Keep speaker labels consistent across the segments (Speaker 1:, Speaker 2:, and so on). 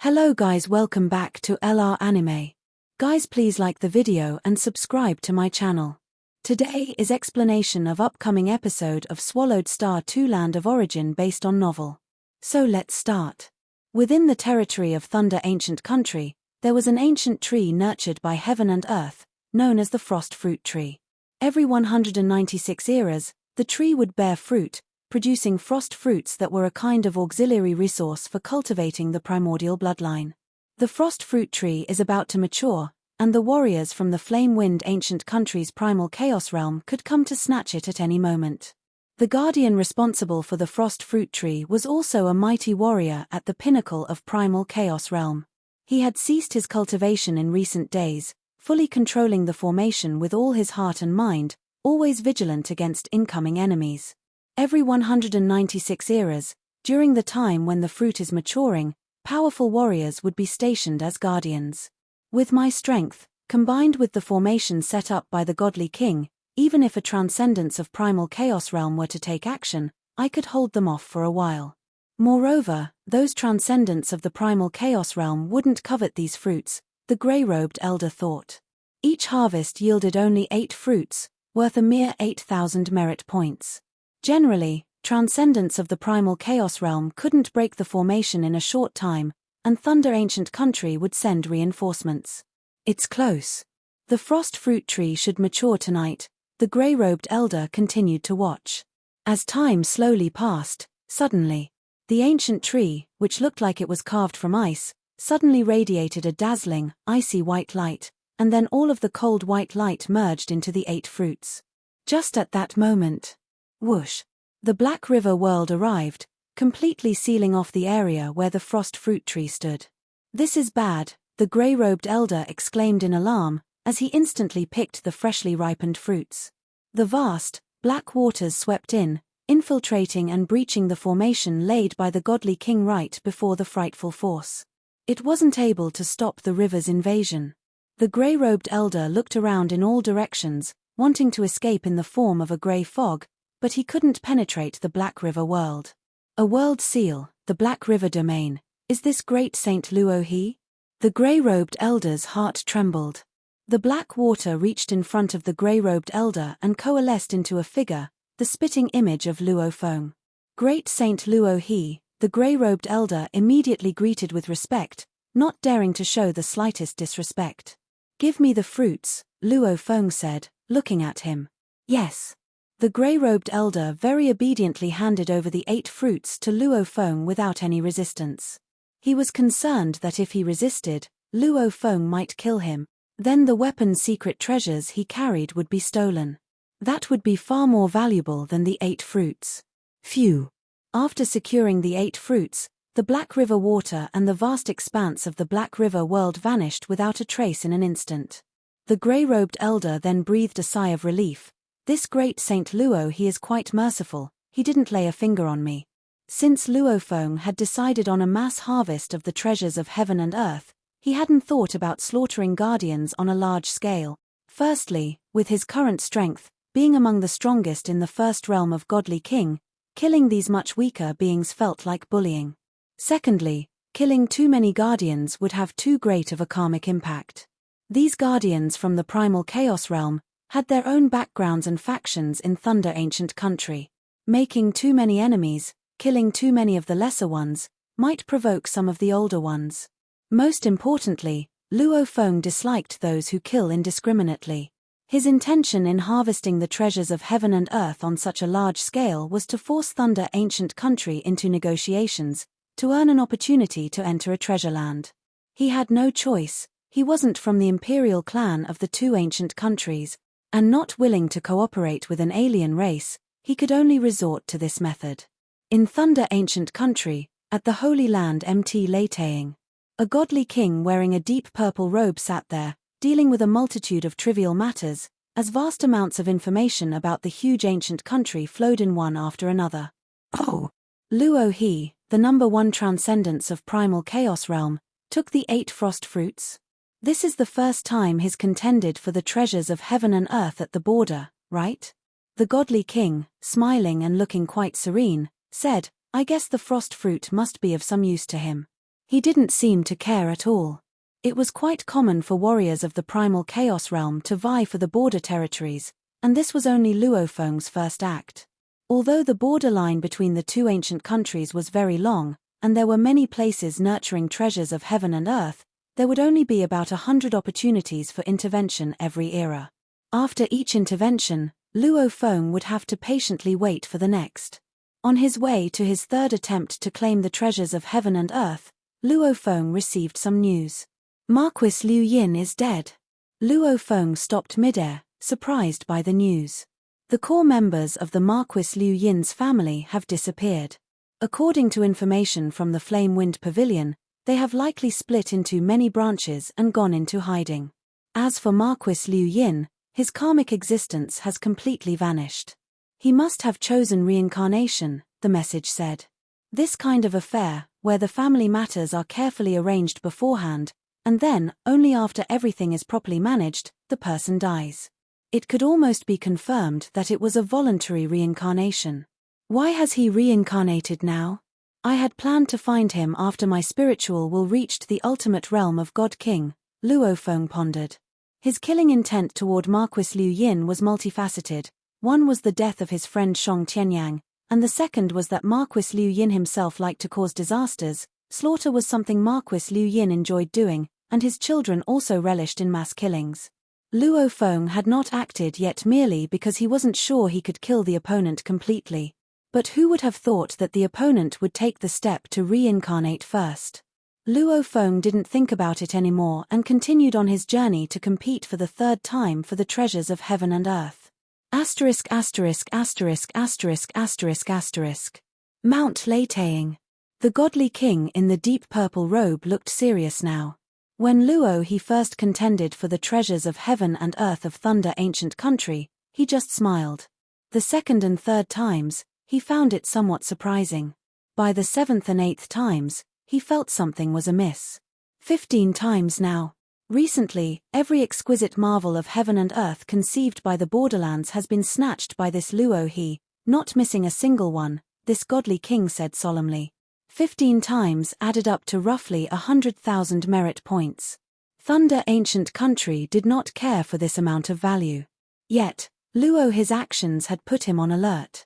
Speaker 1: Hello guys, welcome back to LR Anime. Guys, please like the video and subscribe to my channel. Today is explanation of upcoming episode of Swallowed Star 2 Land of Origin based on novel. So let's start. Within the territory of Thunder Ancient Country, there was an ancient tree nurtured by heaven and earth, known as the Frost Fruit Tree. Every 196 eras, the tree would bear fruit, producing frost fruits that were a kind of auxiliary resource for cultivating the primordial bloodline. The frost fruit tree is about to mature, and the warriors from the Flame-Wind Ancient Country's primal chaos realm could come to snatch it at any moment. The guardian responsible for the frost fruit tree was also a mighty warrior at the pinnacle of primal chaos realm. He had ceased his cultivation in recent days, fully controlling the formation with all his heart and mind, always vigilant against incoming enemies. Every 196 eras, during the time when the fruit is maturing, powerful warriors would be stationed as guardians. With my strength, combined with the formation set up by the godly king, even if a transcendence of primal chaos realm were to take action, I could hold them off for a while. Moreover, those transcendents of the primal chaos realm wouldn't covet these fruits, the grey-robed elder thought. Each harvest yielded only 8 fruits, worth a mere 8,000 merit points. Generally, transcendents of the primal chaos realm couldn't break the formation in a short time, and Thunder Ancient Country would send reinforcements. It's close. The frost fruit tree should mature tonight, the grey-robed elder continued to watch. As time slowly passed, suddenly, the ancient tree, which looked like it was carved from ice, suddenly radiated a dazzling, icy white light, and then all of the cold white light merged into the 8 fruits. Just at that moment, whoosh! The Black River world arrived, completely sealing off the area where the frost fruit tree stood. "This is bad," the grey-robed elder exclaimed in alarm, as he instantly picked the freshly ripened fruits. The vast, black waters swept in, infiltrating and breaching the formation laid by the godly king right before the frightful force. It wasn't able to stop the river's invasion. The grey-robed elder looked around in all directions, wanting to escape in the form of a grey fog, but he couldn't penetrate the Black River world. A world seal, the Black River domain. Is this great Saint Luo he? The grey-robed elder's heart trembled. The black water reached in front of the grey-robed elder and coalesced into a figure, the spitting image of Luo Feng. Great Saint Luo he, the grey-robed elder immediately greeted with respect, not daring to show the slightest disrespect. "Give me the fruits," Luo Feng said, looking at him. "Yes." The grey-robed elder very obediently handed over the 8 fruits to Luo Feng without any resistance. He was concerned that if he resisted, Luo Feng might kill him, then the weapon's secret treasures he carried would be stolen. That would be far more valuable than the 8 fruits. Phew! After securing the 8 fruits, the Black River water and the vast expanse of the Black River world vanished without a trace in an instant. The grey-robed elder then breathed a sigh of relief. "This great Saint Luo he is quite merciful, he didn't lay a finger on me." Since Luo Feng had decided on a mass harvest of the treasures of heaven and earth, he hadn't thought about slaughtering guardians on a large scale. Firstly, with his current strength, being among the strongest in the first realm of godly king, killing these much weaker beings felt like bullying. Secondly, killing too many guardians would have too great of a karmic impact. These guardians from the primal chaos realm had their own backgrounds and factions in Thunder Ancient Country. Making too many enemies, killing too many of the lesser ones, might provoke some of the older ones. Most importantly, Luo Feng disliked those who kill indiscriminately. His intention in harvesting the treasures of heaven and earth on such a large scale was to force Thunder Ancient Country into negotiations, to earn an opportunity to enter a treasure land. He had no choice, he wasn't from the imperial clan of the 2 ancient countries, and not willing to cooperate with an alien race, he could only resort to this method. In Thunder Ancient Country, at the Holy Land Mt Laytaying, a godly king wearing a deep purple robe sat there, dealing with a multitude of trivial matters, as vast amounts of information about the huge ancient country flowed in one after another. "Oh!" Luo he, the #1 transcendence of primal chaos realm, took the 8 frost fruits. This is the first time he's contended for the treasures of heaven and earth at the border, right? The godly king, smiling and looking quite serene, said, "I guess the frost fruit must be of some use to him." He didn't seem to care at all. It was quite common for warriors of the primal chaos realm to vie for the border territories, and this was only Luo Feng's first act. Although the borderline between the two ancient countries was very long, and there were many places nurturing treasures of heaven and earth, there would only be about 100 opportunities for intervention every era. After each intervention, Luo Feng would have to patiently wait for the next. On his way to his third attempt to claim the treasures of heaven and earth, Luo Feng received some news. Marquis Lu Yin is dead. Luo Feng stopped midair, surprised by the news. The core members of the Marquis Lu Yin's family have disappeared. According to information from the Flame Wind Pavilion, they have likely split into many branches and gone into hiding. As for Marquis Lu Yin, his karmic existence has completely vanished. He must have chosen reincarnation, the message said. This kind of affair, where the family matters are carefully arranged beforehand, and then, only after everything is properly managed, the person dies. It could almost be confirmed that it was a voluntary reincarnation. Why has he reincarnated now? I had planned to find him after my spiritual will reached the ultimate realm of God King, Luo Feng pondered. His killing intent toward Marquis Lu Yin was multifaceted. One was the death of his friend Shong Tianyang, and the second was that Marquis Lu Yin himself liked to cause disasters. Slaughter was something Marquis Lu Yin enjoyed doing, and his children also relished in mass killings. Luo Feng had not acted yet merely because he wasn't sure he could kill the opponent completely. But who would have thought that the opponent would take the step to reincarnate first? Luo Feng didn't think about it anymore and continued on his journey to compete for the third time for the treasures of heaven and earth. Asterisk asterisk asterisk asterisk asterisk asterisk. Mount Leitaying. The godly king in the deep purple robe looked serious now. When Luo he first contended for the treasures of heaven and earth of Thunder ancient country, he just smiled. The second and third times, he found it somewhat surprising. By the seventh and eighth times, he felt something was amiss. 15 times now. Recently, every exquisite marvel of heaven and earth conceived by the borderlands has been snatched by this Luo he, not missing a single one, this godly king said solemnly. 15 times added up to roughly 100,000 merit points. Thunder ancient country did not care for this amount of value. Yet, Luo his actions had put him on alert.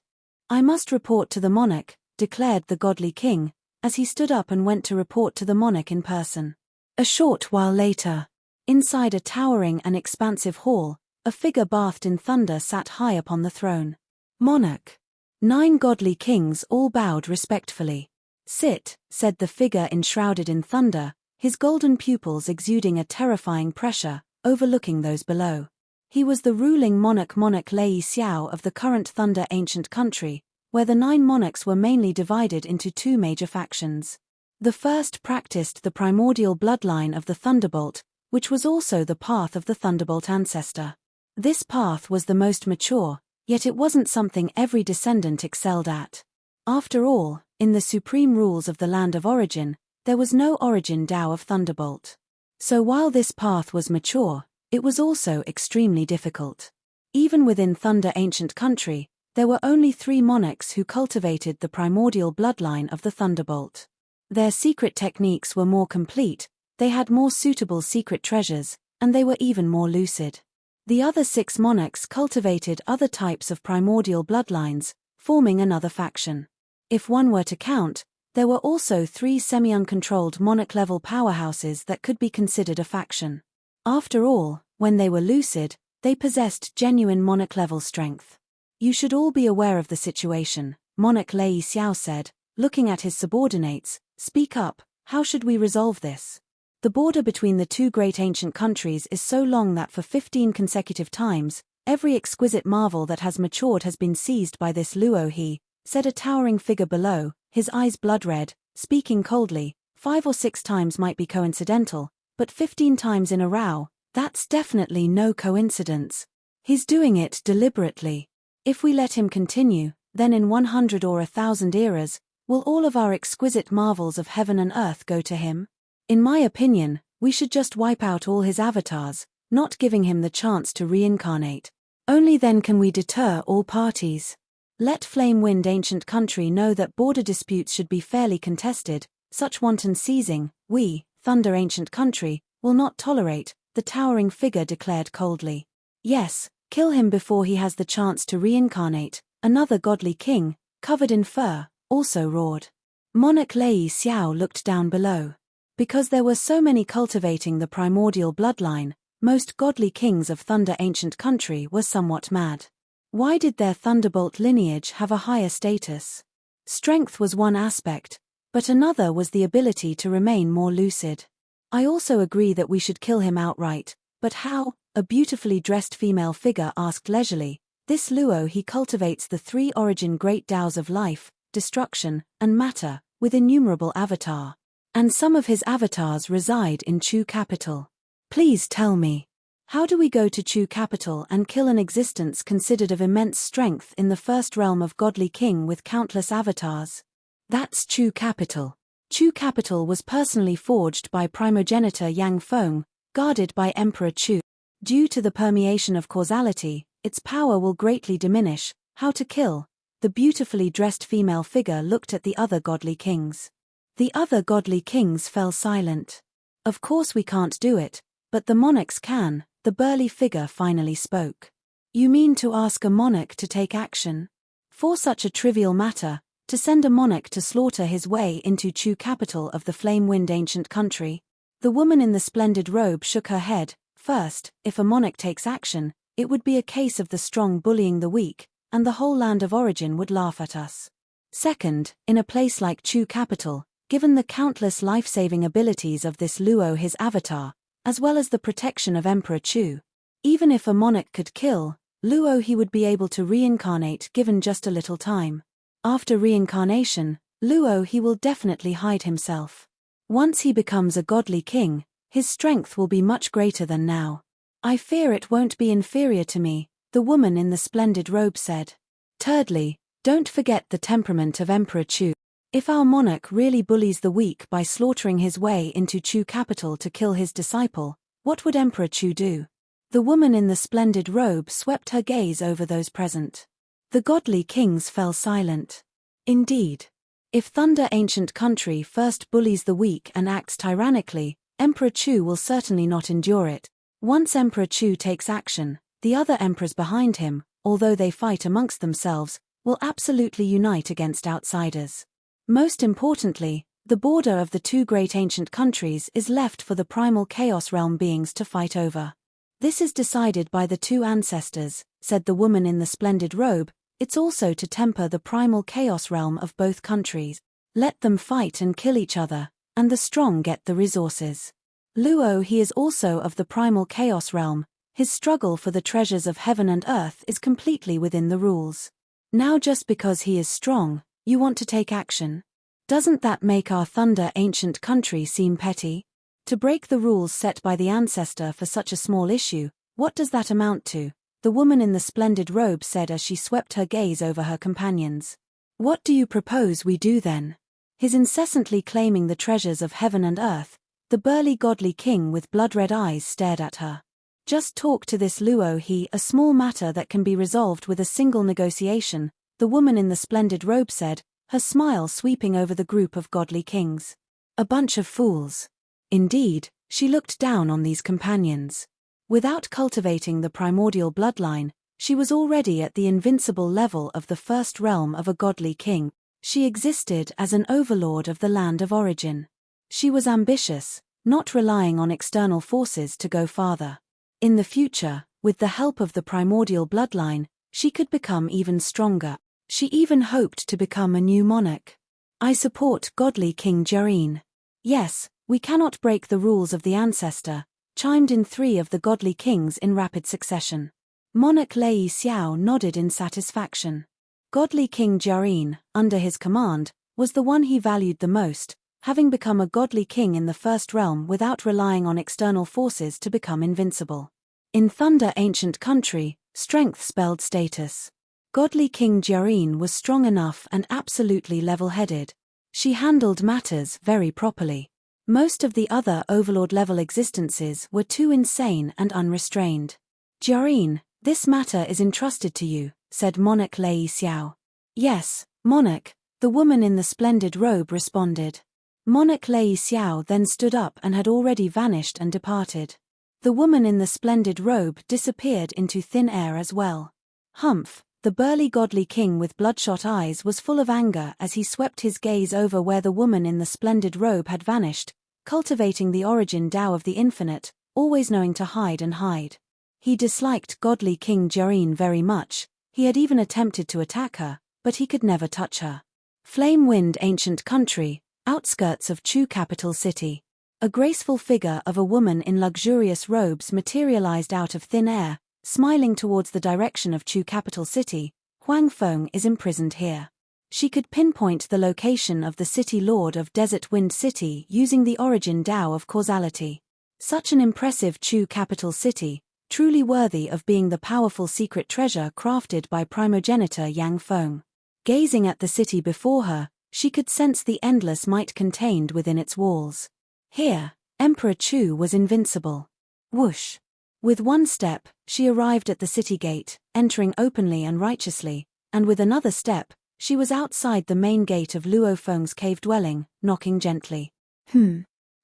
Speaker 1: I must report to the monarch, declared the godly king, as he stood up and went to report to the monarch in person. A short while later, inside a towering and expansive hall, a figure bathed in thunder sat high upon the throne. Monarch. 9 godly kings all bowed respectfully. Sit, said the figure enshrouded in thunder, his golden pupils exuding a terrifying pressure, overlooking those below. He was the ruling monarch Lei Xiao of the current Thunder ancient country, where the 9 monarchs were mainly divided into 2 major factions. The first practiced the primordial bloodline of the Thunderbolt, which was also the path of the Thunderbolt ancestor. This path was the most mature, yet it wasn't something every descendant excelled at. After all, in the supreme rules of the land of origin, there was no origin Tao of Thunderbolt. So while this path was mature, it was also extremely difficult. Even within Thunder ancient country, there were only 3 monarchs who cultivated the primordial bloodline of the Thunderbolt. Their secret techniques were more complete, they had more suitable secret treasures, and they were even more lucid. The other 6 monarchs cultivated other types of primordial bloodlines, forming another faction. If one were to count, there were also 3 semi-uncontrolled monarch-level powerhouses that could be considered a faction. After all, when they were lucid, they possessed genuine monarch-level strength. You should all be aware of the situation, Monarch Lei Xiao said, looking at his subordinates. Speak up, how should we resolve this? The border between the 2 great ancient countries is so long that for 15 consecutive times, every exquisite marvel that has matured has been seized by this Luo he, said a towering figure below, his eyes blood-red, speaking coldly. 5 or 6 times might be coincidental, but 15 times in a row, that's definitely no coincidence. He's doing it deliberately. If we let him continue, then in 100 or 1,000 eras, will all of our exquisite marvels of heaven and earth go to him? In my opinion, we should just wipe out all his avatars, not giving him the chance to reincarnate. Only then can we deter all parties. Let Flame Wind ancient country know that border disputes should be fairly contested, such wanton seizing, we, Thunder Ancient Country, will not tolerate, the towering figure declared coldly. Yes, kill him before he has the chance to reincarnate, another godly king, covered in fur, also roared. Monarch Lei Xiao looked down below. Because there were so many cultivating the primordial bloodline, most godly kings of Thunder Ancient Country were somewhat mad. Why did their Thunderbolt lineage have a higher status? Strength was one aspect, but another was the ability to remain more lucid. I also agree that we should kill him outright, but how? A beautifully dressed female figure asked leisurely. This Luo he cultivates the three origin great Taos of life, destruction, and matter, with innumerable avatar. And some of his avatars reside in Chu capital. Please tell me. How do we go to Chu capital and kill an existence considered of immense strength in the first realm of godly king with countless avatars? That's Chu capital. Chu capital was personally forged by primogenitor Yang Feng, guarded by Emperor Chu. Due to the permeation of causality, its power will greatly diminish. How to kill? The beautifully dressed female figure looked at the other godly kings. The other godly kings fell silent. Of course we can't do it, but the monarchs can, the burly figure finally spoke. You mean to ask a monarch to take action? For such a trivial matter, to send a monarch to slaughter his way into Chu capital of the flame-wind ancient country? The woman in the splendid robe shook her head. First, if a monarch takes action, it would be a case of the strong bullying the weak, and the whole land of origin would laugh at us. Second, in a place like Chu capital, given the countless life-saving abilities of this Luo his avatar, as well as the protection of Emperor Chu, even if a monarch could kill Luo, he would be able to reincarnate given just a little time. After reincarnation, Luo he will definitely hide himself. Once he becomes a godly king, his strength will be much greater than now. I fear it won't be inferior to me, the woman in the splendid robe said. Thirdly, don't forget the temperament of Emperor Chu. If our monarch really bullies the weak by slaughtering his way into Chu capital to kill his disciple, what would Emperor Chu do? The woman in the splendid robe swept her gaze over those present. The godly kings fell silent. Indeed. If Thunder Ancient Country first bullies the weak and acts tyrannically, Emperor Chu will certainly not endure it. Once Emperor Chu takes action, the other emperors behind him, although they fight amongst themselves, will absolutely unite against outsiders. Most importantly, the border of the two great ancient countries is left for the primal chaos realm beings to fight over. This is decided by the two ancestors, said the woman in the splendid robe. It's also to temper the primal chaos realm of both countries. Let them fight and kill each other, and the strong get the resources. Luo he is also of the primal chaos realm. His struggle for the treasures of heaven and earth is completely within the rules. Now just because he is strong, you want to take action? Doesn't that make our Thunder Ancient Country seem petty? To break the rules set by the ancestor for such a small issue, what does that amount to? The woman in the splendid robe said as she swept her gaze over her companions. What do you propose we do then? His incessantly claiming the treasures of heaven and earth, the burly godly king with blood-red eyes stared at her. Just talk to this Luo he, a small matter that can be resolved with a single negotiation, the woman in the splendid robe said, her smile sweeping over the group of godly kings. A bunch of fools. Indeed, she looked down on these companions. Without cultivating the primordial bloodline, she was already at the invincible level of the first realm of a godly king. She existed as an overlord of the land of origin. She was ambitious, not relying on external forces to go farther. In the future, with the help of the primordial bloodline, she could become even stronger. She even hoped to become a new monarch. I support godly King Jareen. Yes, we cannot break the rules of the ancestor, chimed in three of the godly kings in rapid succession. Monarch Lei Xiao nodded in satisfaction. Godly King Jareen, under his command, was the one he valued the most, having become a godly king in the first realm without relying on external forces to become invincible. In Thunder Ancient Country, strength spelled status. Godly King Jareen was strong enough and absolutely level-headed. She handled matters very properly. Most of the other overlord-level existences were too insane and unrestrained. Jareen, this matter is entrusted to you, said Monarch Lei Xiao. Yes, Monarch, the woman in the splendid robe responded. Monarch Lei Xiao then stood up and had already vanished and departed. The woman in the splendid robe disappeared into thin air as well. Humph, the burly godly king with bloodshot eyes was full of anger as he swept his gaze over where the woman in the splendid robe had vanished, cultivating the origin Tao of the infinite, always knowing to hide and hide. He disliked godly King Jirin very much. He had even attempted to attack her, but he could never touch her. Flame Wind Ancient Country, outskirts of Chu capital city. A graceful figure of a woman in luxurious robes materialized out of thin air, smiling towards the direction of Chu capital city. Huang Feng is imprisoned here. She could pinpoint the location of the city lord of Desert Wind City using the origin Tao of causality. Such an impressive Chu capital city, truly worthy of being the powerful secret treasure crafted by primogenitor Yang Feng. Gazing at the city before her, she could sense the endless might contained within its walls. Here, Emperor Chu was invincible. Whoosh! With one step, she arrived at the city gate, entering openly and righteously, and with another step, she was outside the main gate of Luo Feng's cave dwelling, knocking gently.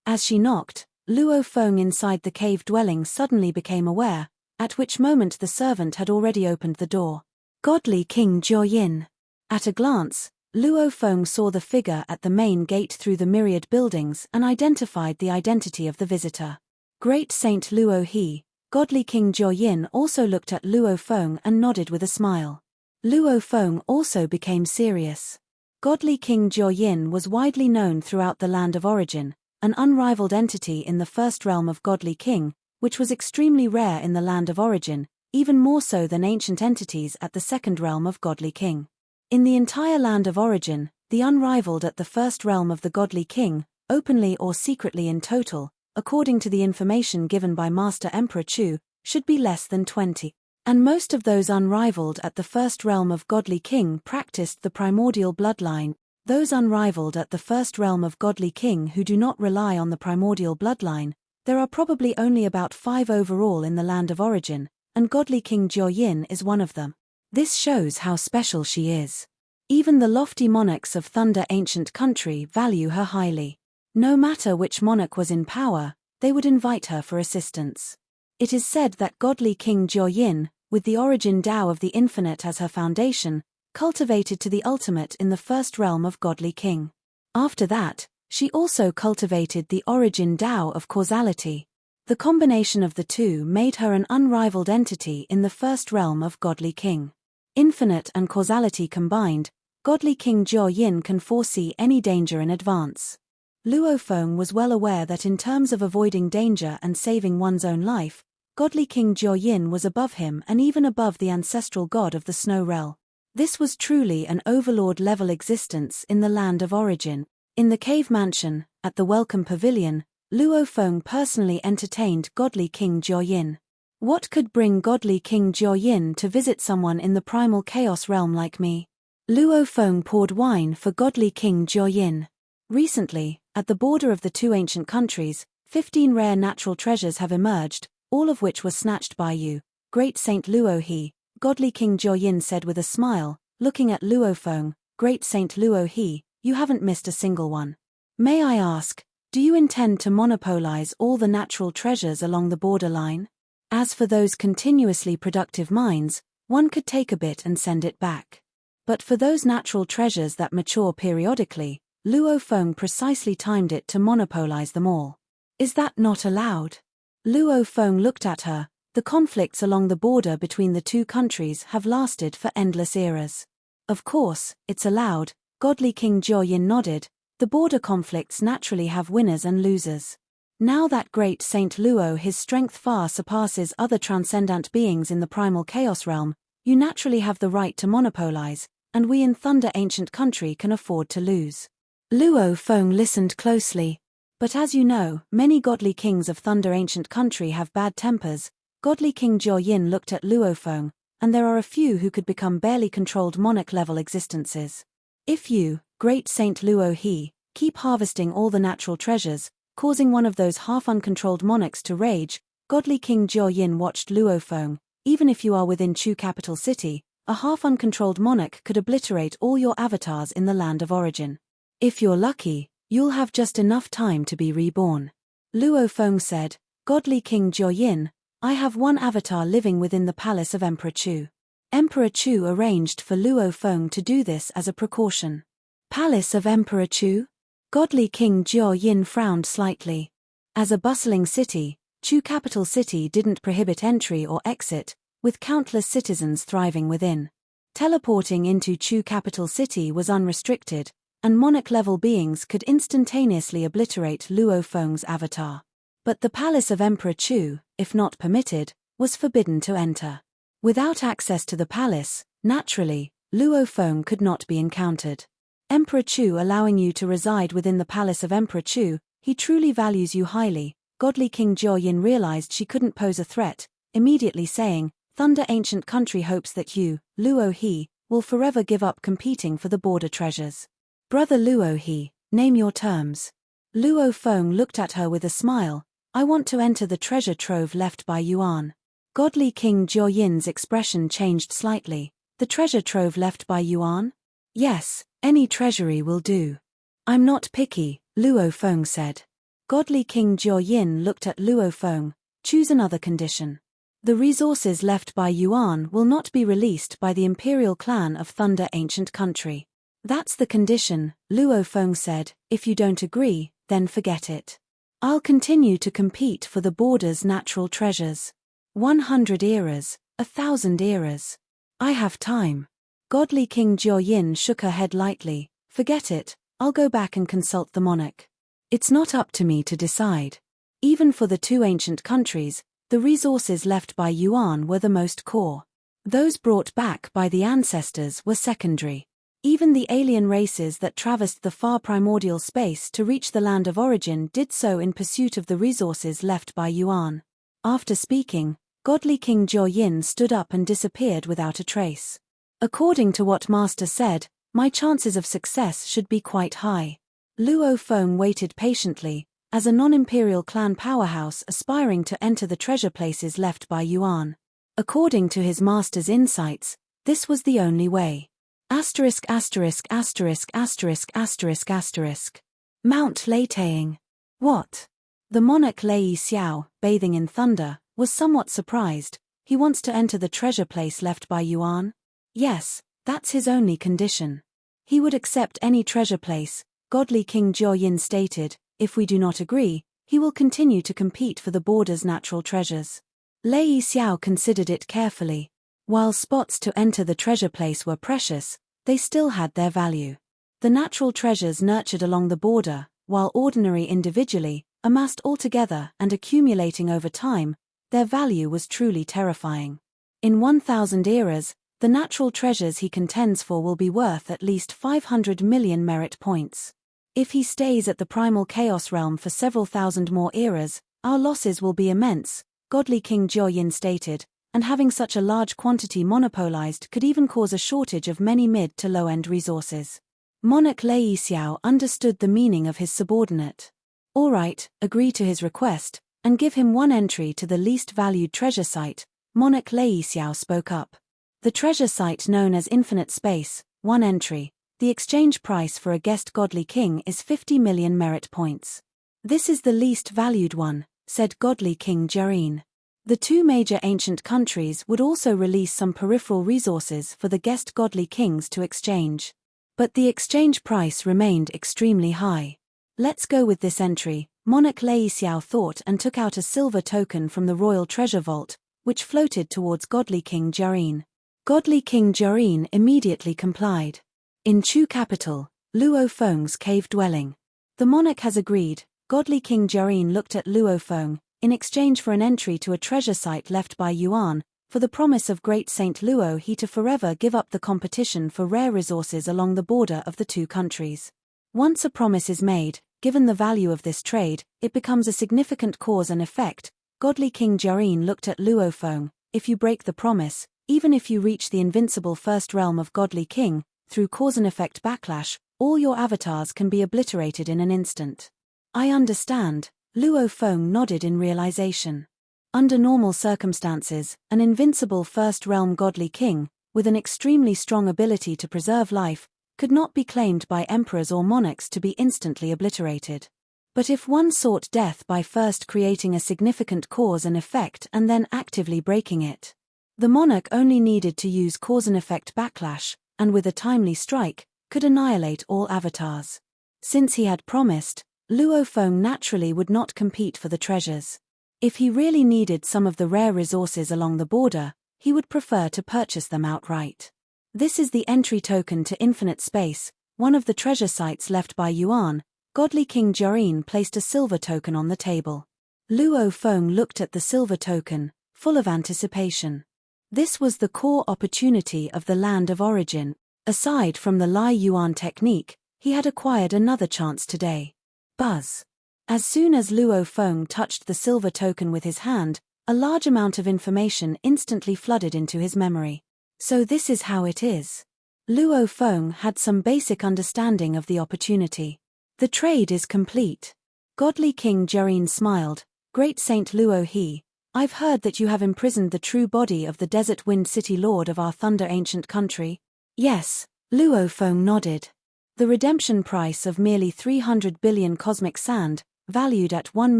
Speaker 1: As she knocked, Luo Feng inside the cave dwelling suddenly became aware, at which moment the servant had already opened the door. Godly King Jiu Yin. At a glance, Luo Feng saw the figure at the main gate through the myriad buildings and identified the identity of the visitor. Great Saint Luo He. Godly King Jiu Yin also looked at Luo Feng and nodded with a smile. Luo Feng also became serious. Godly King Jiu Yin was widely known throughout the land of origin, an unrivaled entity in the first realm of Godly King, which was extremely rare in the land of origin, even more so than ancient entities at the second realm of Godly King. In the entire land of origin, the unrivaled at the first realm of the Godly King, openly or secretly in total, according to the information given by Master Emperor Chu, should be less than 20. And most of those unrivaled at the first realm of Godly King practiced the primordial bloodline. Those unrivaled at the first realm of Godly King who do not rely on the primordial bloodline, there are probably only about 5 overall in the land of origin, and Godly King Jiu Yin is one of them. This shows how special she is. Even the lofty monarchs of Thunder Ancient Country value her highly. No matter which monarch was in power, they would invite her for assistance. It is said that Godly King Jiu Yin, with the origin Tao of the infinite as her foundation, cultivated to the ultimate in the first realm of Godly King. After that, she also cultivated the origin Tao of causality. The combination of the two made her an unrivaled entity in the first realm of Godly King. Infinite and causality combined, Godly King Jiu Yin can foresee any danger in advance. Luo Feng was well aware that in terms of avoiding danger and saving one's own life, Godly King Jiu Yin was above him and even above the ancestral god of the Snow Realm. This was truly an overlord-level existence in the land of origin. In the cave mansion, at the Welcome Pavilion, Luo Feng personally entertained Godly King Jiu Yin. What could bring Godly King Jiu Yin to visit someone in the primal chaos realm like me? Luo Feng poured wine for Godly King Jiu Yin. Recently, at the border of the two ancient countries, 15 rare natural treasures have emerged, all of which were snatched by you, Great Saint Luo He, Godly King Jiu Yin said with a smile, looking at Luo Feng. Great Saint Luo He, you haven't missed a single one. May I ask, do you intend to monopolize all the natural treasures along the borderline? As for those continuously productive mines, one could take a bit and send it back. But for those natural treasures that mature periodically, Luo Feng precisely timed it to monopolize them all. Is that not allowed? Luo Feng looked at her. The conflicts along the border between the two countries have lasted for endless eras. Of course, it's allowed, Godly King Jiu Yin nodded. The border conflicts naturally have winners and losers. Now that Great Saint Luo his strength far surpasses other transcendent beings in the primal chaos realm, you naturally have the right to monopolize, and we in Thunder Ancient Country can afford to lose. Luo Feng listened closely. But as you know, many godly kings of Thunder Ancient Country have bad tempers. Godly King Jiu Yin looked at Luo Feng, and there are a few who could become barely controlled monarch-level existences. If you, Great Saint Luo He, keep harvesting all the natural treasures, causing one of those half-uncontrolled monarchs to rage, Godly King Jiu Yin watched Luo Feng. Even if you are within Chu capital city, a half-uncontrolled monarch could obliterate all your avatars in the land of origin. If you're lucky, You'll have just enough time to be reborn. Luo Feng said, Godly King Jiao Yin, I have one avatar living within the palace of Emperor Chu. Emperor Chu arranged for Luo Feng to do this as a precaution. Palace of Emperor Chu? Godly King Jiao Yin frowned slightly. As a bustling city, Chu capital city didn't prohibit entry or exit, with countless citizens thriving within. Teleporting into Chu capital city was unrestricted, and monarch-level beings could instantaneously obliterate Luo Feng's avatar. But the palace of Emperor Chu, if not permitted, was forbidden to enter. Without access to the palace, naturally, Luo Feng could not be encountered. Emperor Chu allowing you to reside within the palace of Emperor Chu, he truly values you highly. Godly King Jiao Yin realized she couldn't pose a threat, immediately saying, Thunder Ancient Country hopes that you, Luo He, will forever give up competing for the border treasures. Brother Luo He, name your terms. Luo Feng looked at her with a smile. I want to enter the treasure trove left by Yuan. Godly King Jiao Yin's expression changed slightly. The treasure trove left by Yuan? Yes, any treasury will do. I'm not picky, Luo Feng said. Godly King Jiao Yin looked at Luo Feng. Choose another condition. The resources left by Yuan will not be released by the imperial clan of Thunder Ancient Country. That's the condition, Luo Feng said. If you don't agree, then forget it. I'll continue to compete for the border's natural treasures. 100 eras, 1,000 eras. I have time. Godly King Jiao Yin shook her head lightly. Forget it, I'll go back and consult the monarch. It's not up to me to decide. Even for the two ancient countries, the resources left by Yuan were the most core. Those brought back by the ancestors were secondary. Even the alien races that traversed the far primordial space to reach the land of origin did so in pursuit of the resources left by Yuan. After speaking, Godly King Jiao Yin stood up and disappeared without a trace. According to what Master said, my chances of success should be quite high. Luo Feng waited patiently, as a non-imperial clan powerhouse aspiring to enter the treasure places left by Yuan. According to his master's insights, this was the only way. Asterisk asterisk asterisk asterisk asterisk asterisk. Mount Leitaying. What? The monarch Lei Xiao, bathing in thunder, was somewhat surprised. He wants to enter the treasure place left by Yuan? Yes, that's his only condition. He would accept any treasure place, Godly King Jiao Yin stated. If we do not agree, he will continue to compete for the border's natural treasures. Lei Xiao considered it carefully. While spots to enter the treasure place were precious, they still had their value. The natural treasures nurtured along the border, while ordinary individually, amassed altogether and accumulating over time, their value was truly terrifying. In 1,000 eras, the natural treasures he contends for will be worth at least 500 million merit points. If he stays at the primal chaos realm for several thousand more eras, our losses will be immense, Godly King Jiao Yin stated, and having such a large quantity monopolized could even cause a shortage of many mid to low-end resources. Monarch Lei Xiao understood the meaning of his subordinate. All right, agree to his request, and give him one entry to the least valued treasure site, Monarch Lei Xiao spoke up. The treasure site known as Infinite Space, one entry. The exchange price for a guest Godly King is 50 million merit points. This is the least valued one, said Godly King Jarin. The two major ancient countries would also release some peripheral resources for the guest Godly Kings to exchange. But the exchange price remained extremely high. Let's go with this entry, Monarch Lei Xiao thought and took out a silver token from the royal treasure vault, which floated towards Godly King Jarin. Godly King Jarin immediately complied. In Chu capital, Luo Feng's cave dwelling. The monarch has agreed. Godly King Jarin looked at Luo Feng, in exchange for an entry to a treasure site left by Yuan, for the promise of Great Saint Luo He to forever give up the competition for rare resources along the border of the two countries. Once a promise is made, given the value of this trade, it becomes a significant cause and effect. Godly King Jarin looked at Luo Feng. If you break the promise, even if you reach the invincible first realm of Godly King, through cause and effect backlash, all your avatars can be obliterated in an instant. I understand, Luo Feng nodded in realization. Under normal circumstances, an invincible first realm Godly King, with an extremely strong ability to preserve life, could not be claimed by emperors or monarchs to be instantly obliterated. But if one sought death by first creating a significant cause and effect and then actively breaking it, the monarch only needed to use cause and effect backlash, and with a timely strike, could annihilate all avatars. Since he had promised, Luo Feng naturally would not compete for the treasures. If he really needed some of the rare resources along the border, he would prefer to purchase them outright. This is the entry token to infinite space, one of the treasure sites left by Yuan. Godly King Jiayin placed a silver token on the table. Luo Feng looked at the silver token, full of anticipation. This was the core opportunity of the land of origin. Aside from the Lai Yuan technique, he had acquired another chance today. Buzz. As soon as Luo Feng touched the silver token with his hand, a large amount of information instantly flooded into his memory. So this is how it is. Luo Feng had some basic understanding of the opportunity. The trade is complete. Godly King Jiayin smiled. Great Saint Luo He, I've heard that you have imprisoned the true body of the Desert Wind City Lord of our Thunder Ancient Country. Yes, Luo Feng nodded. The redemption price of merely 300 billion cosmic sand, valued at 1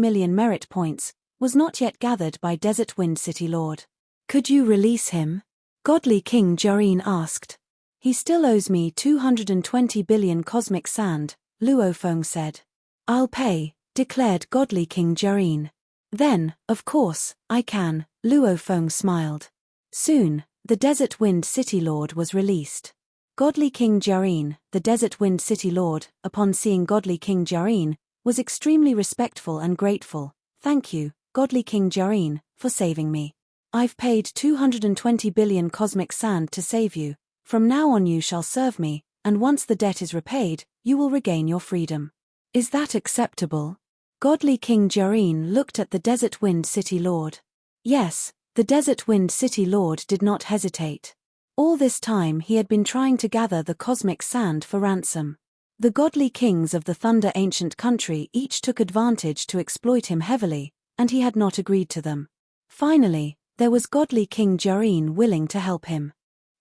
Speaker 1: million merit points, was not yet gathered by Desert Wind City Lord. Could you release him? Godly King Jiayin asked. He still owes me 220 billion cosmic sand, Luo Feng said. I'll pay, declared Godly King Jiayin. Then, of course, I can, Luo Feng smiled. Soon, the Desert Wind City Lord was released. Godly King Jiayin, the Desert Wind City Lord, upon seeing Godly King Jiayin, was extremely respectful and grateful. Thank you, Godly King Jiayin, for saving me. I've paid 220 billion cosmic sand to save you. From now on you shall serve me, and once the debt is repaid, you will regain your freedom. Is that acceptable? Godly King Jiayin looked at the Desert Wind City Lord. Yes, the Desert Wind City Lord did not hesitate. All this time he had been trying to gather the cosmic sand for ransom. The godly kings of the Thunder Ancient Country each took advantage to exploit him heavily, and he had not agreed to them. Finally, there was Godly King Jiayin willing to help him.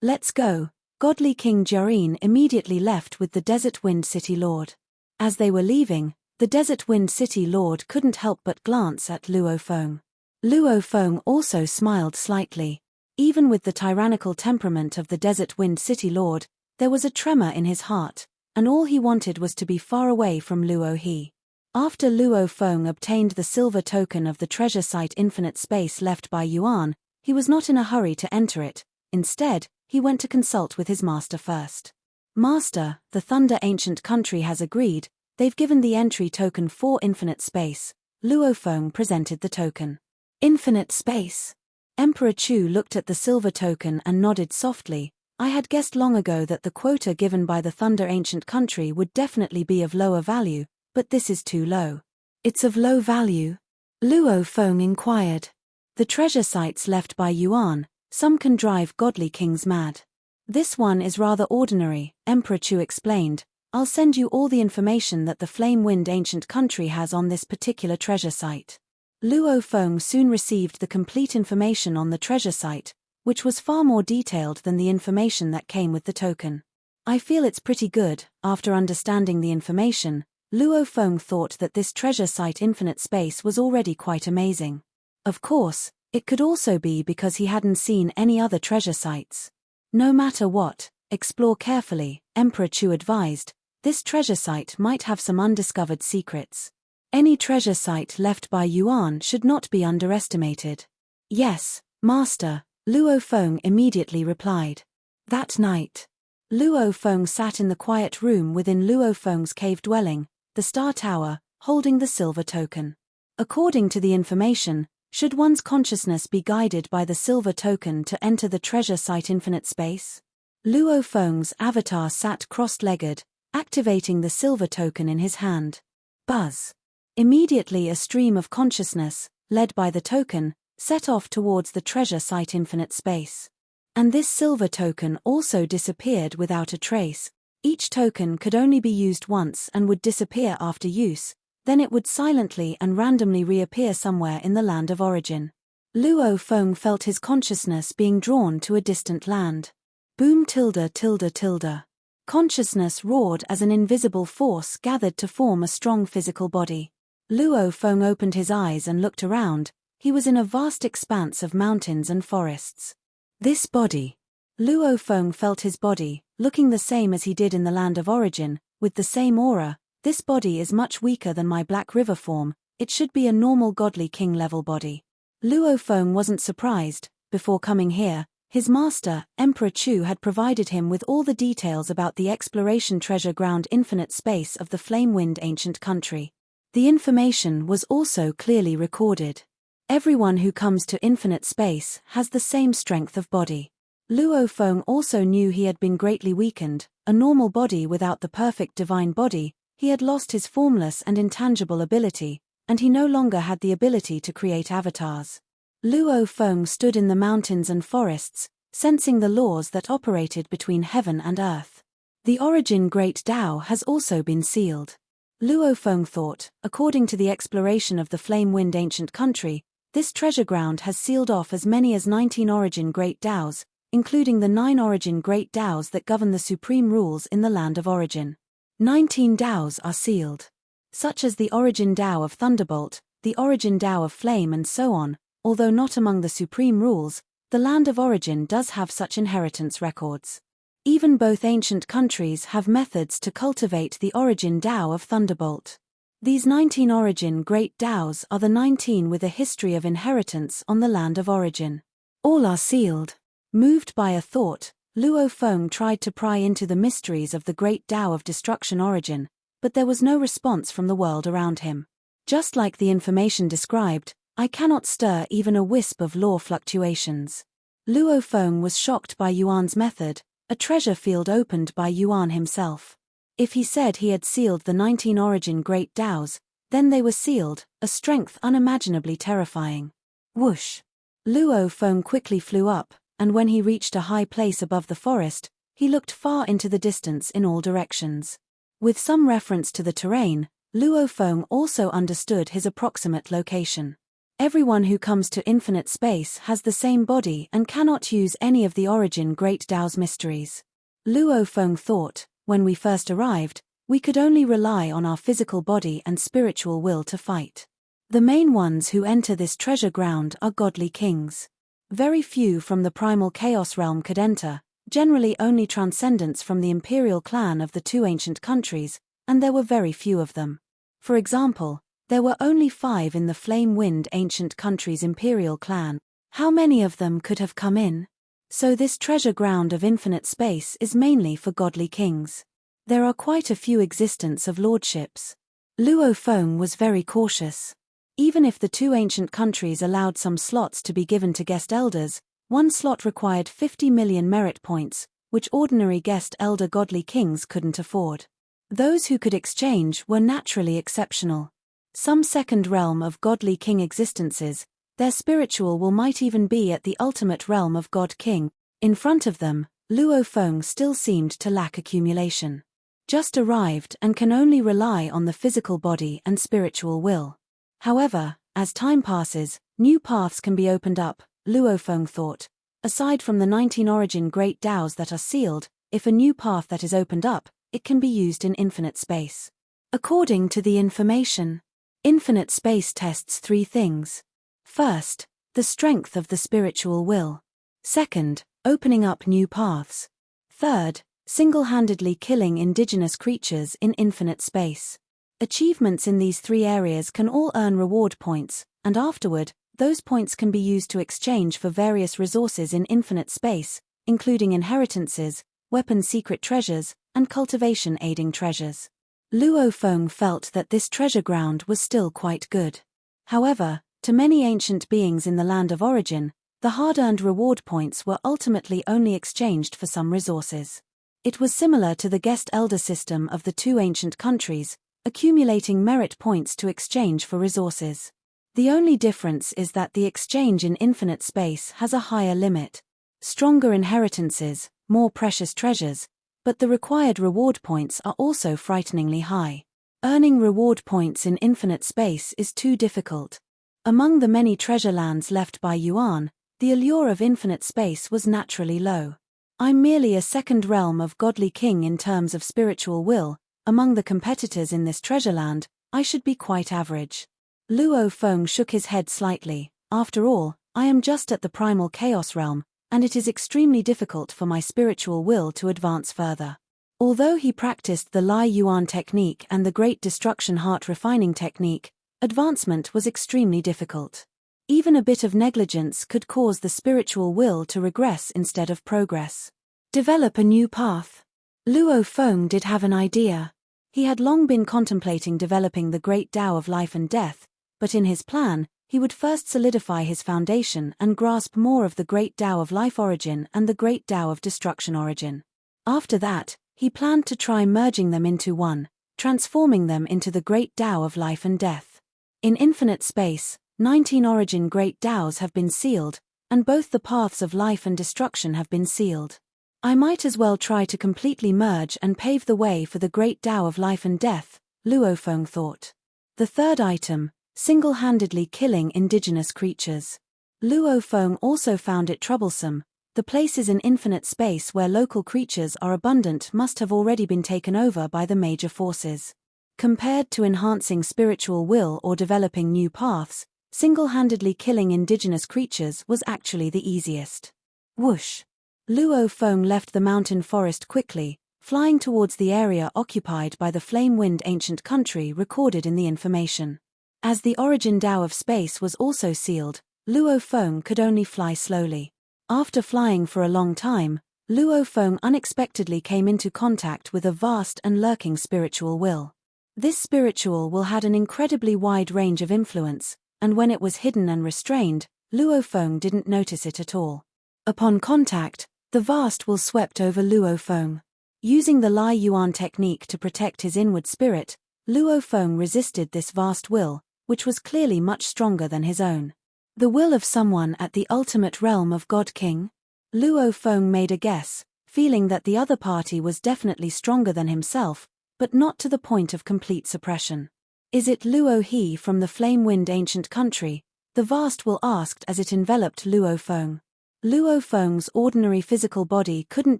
Speaker 1: Let's go. Godly King Jiayin immediately left with the Desert Wind City Lord. As they were leaving, the Desert Wind City Lord couldn't help but glance at Luo Feng. Luo Feng also smiled slightly. Even with the tyrannical temperament of the Desert Wind City Lord, there was a tremor in his heart, and all he wanted was to be far away from Luo He. After Luo Feng obtained the silver token of the treasure site Infinite Space left by Yuan, he was not in a hurry to enter it. Instead, he went to consult with his master first. Master, the Thunder Ancient Country has agreed. They've given the entry token for Infinite Space. Luo Feng presented the token. Infinite Space. Emperor Chu looked at the silver token and nodded softly. I had guessed long ago that the quota given by the Thunder Ancient Country would definitely be of lower value, but this is too low. It's of low value? Luo Feng inquired. The treasure sites left by Yuan, some can drive godly kings mad. This one is rather ordinary, Emperor Chu explained. I'll send you all the information that the Flame Wind Ancient Country has on this particular treasure site. Luo Feng soon received the complete information on the treasure site, which was far more detailed than the information that came with the token. I feel it's pretty good. After understanding the information, Luo Feng thought that this treasure site Infinite Space was already quite amazing. Of course, it could also be because he hadn't seen any other treasure sites. No matter what, explore carefully, Emperor Chu advised. This treasure site might have some undiscovered secrets. Any treasure site left by Yuan should not be underestimated. Yes, Master, Luo Feng immediately replied. That night, Luo Feng sat in the quiet room within Luo Feng's cave dwelling, the Star Tower, holding the silver token. According to the information, should one's consciousness be guided by the silver token to enter the treasure site Infinite Space? Luo Feng's avatar sat cross-legged, activating the silver token in his hand. Buzz. Immediately a stream of consciousness, led by the token, set off towards the treasure site Infinite Space. And this silver token also disappeared without a trace. Each token could only be used once and would disappear after use, then it would silently and randomly reappear somewhere in the land of origin. Luo Feng felt his consciousness being drawn to a distant land. Boom tilde tilde tilde. Consciousness roared as an invisible force gathered to form a strong physical body. Luo Feng opened his eyes and looked around. He was in a vast expanse of mountains and forests. This body. Luo Feng felt his body, looking the same as he did in the land of origin, with the same aura. This body is much weaker than my Black River form. It should be a normal godly king level body. Luo Feng wasn't surprised. Before coming here, his master, Emperor Chu, had provided him with all the details about the exploration treasure ground infinite space of the Flame-Wind ancient country. The information was also clearly recorded. Everyone who comes to infinite space has the same strength of body. Luo Feng also knew he had been greatly weakened, a normal body without the perfect divine body. He had lost his formless and intangible ability, and he no longer had the ability to create avatars. Luo Feng stood in the mountains and forests, sensing the laws that operated between heaven and earth. The origin Great Tao has also been sealed. Luo Feng thought, according to the exploration of the Flame-Wind ancient country, this treasure ground has sealed off as many as 19 origin Great Taos, including the 9 origin Great Taos that govern the supreme rules in the land of origin. 19 Taos are sealed, such as the origin Tao of Thunderbolt, the origin Tao of Flame and so on. Although not among the supreme rules, the land of origin does have such inheritance records. Even both ancient countries have methods to cultivate the origin Tao of Thunderbolt. These 19 origin Great Taos are the 19 with a history of inheritance on the land of origin. All are sealed. Moved by a thought, Luo Feng tried to pry into the mysteries of the Great Tao of Destruction origin, but there was no response from the world around him. Just like the information described, I cannot stir even a wisp of law fluctuations. Luo Feng was shocked by Yuan's method, a treasure field opened by Yuan himself. If he said he had sealed the 19 origin Great Taos, then they were sealed, a strength unimaginably terrifying. Whoosh! Luo Feng quickly flew up, and when he reached a high place above the forest, he looked far into the distance in all directions. With some reference to the terrain, Luo Feng also understood his approximate location. Everyone who comes to infinite space has the same body and cannot use any of the origin Great Tao's mysteries. Luo Feng thought, when we first arrived, we could only rely on our physical body and spiritual will to fight. The main ones who enter this treasure ground are godly kings. Very few from the primal chaos realm could enter, generally only transcendents from the imperial clan of the 2 ancient countries, and there were very few of them. For example, there were only 5 in the Flame-Wind ancient country's imperial clan. How many of them could have come in? So this treasure ground of infinite space is mainly for godly kings. There are quite a few existence of lordships. Luo Feng was very cautious. Even if the 2 ancient countries allowed some slots to be given to guest elders, one slot required 50 million merit points, which ordinary guest elder godly kings couldn't afford. Those who could exchange were naturally exceptional. Some second realm of godly king existences, their spiritual will might even be at the ultimate realm of God King. In front of them, Luo Feng still seemed to lack accumulation. Just arrived and can only rely on the physical body and spiritual will. However, as time passes, new paths can be opened up, Luo Feng thought. Aside from the 19 origin Great Taos that are sealed, if a new path that is opened up, it can be used in infinite space. According to the information, infinite space tests 3 things. First, the strength of the spiritual will. Second, opening up new paths. Third, single-handedly killing indigenous creatures in infinite space. Achievements in these 3 areas can all earn reward points, and afterward, those points can be used to exchange for various resources in infinite space, including inheritances, weapon secret treasures, and cultivation aiding treasures. Luo Feng felt that this treasure ground was still quite good. However, to many ancient beings in the land of origin, the hard-earned reward points were ultimately only exchanged for some resources. It was similar to the guest elder system of the 2 ancient countries, accumulating merit points to exchange for resources. The only difference is that the exchange in infinite space has a higher limit. Stronger inheritances, more precious treasures, but the required reward points are also frighteningly high. Earning reward points in infinite space is too difficult. Among the many treasure lands left by Yuan, the allure of infinite space was naturally low. I'm merely a second realm of godly king in terms of spiritual will. Among the competitors in this treasure land, I should be quite average. Luo Feng shook his head slightly. After all, I am just at the primal chaos realm, and it is extremely difficult for my spiritual will to advance further. Although he practiced the Lai Yuan technique and the Great Destruction Heart Refining technique, advancement was extremely difficult. Even a bit of negligence could cause the spiritual will to regress instead of progress. Develop a new path. Luo Feng did have an idea. He had long been contemplating developing the Great Tao of Life and Death, but in his plan, he would first solidify his foundation and grasp more of the Great Tao of Life origin and the Great Tao of Destruction origin. After that, he planned to try merging them into one, transforming them into the Great Tao of Life and Death. In infinite space, 19 origin Great Taos have been sealed, and both the paths of life and destruction have been sealed. I might as well try to completely merge and pave the way for the Great Tao of Life and Death, Luo Feng thought. The third item, single-handedly killing indigenous creatures. Luo Feng also found it troublesome. The places in infinite space where local creatures are abundant must have already been taken over by the major forces. Compared to enhancing spiritual will or developing new paths, single-handedly killing indigenous creatures was actually the easiest. Whoosh! Luo Feng left the mountain forest quickly, flying towards the area occupied by the flame-wind ancient country recorded in the information. As the origin Tao of space was also sealed, Luo Feng could only fly slowly. After flying for a long time, Luo Feng unexpectedly came into contact with a vast and lurking spiritual will. This spiritual will had an incredibly wide range of influence, and when it was hidden and restrained, Luo Feng didn't notice it at all. Upon contact, the vast will swept over Luo Feng. Using the Lai Yuan technique to protect his inward spirit, Luo Feng resisted this vast will, which was clearly much stronger than his own. The will of someone at the ultimate realm of God King? Luo Feng made a guess, feeling that the other party was definitely stronger than himself, but not to the point of complete suppression. Is it Luo He from the flame-wind ancient country? The vast will asked as it enveloped Luo Feng. Luo Feng's ordinary physical body couldn't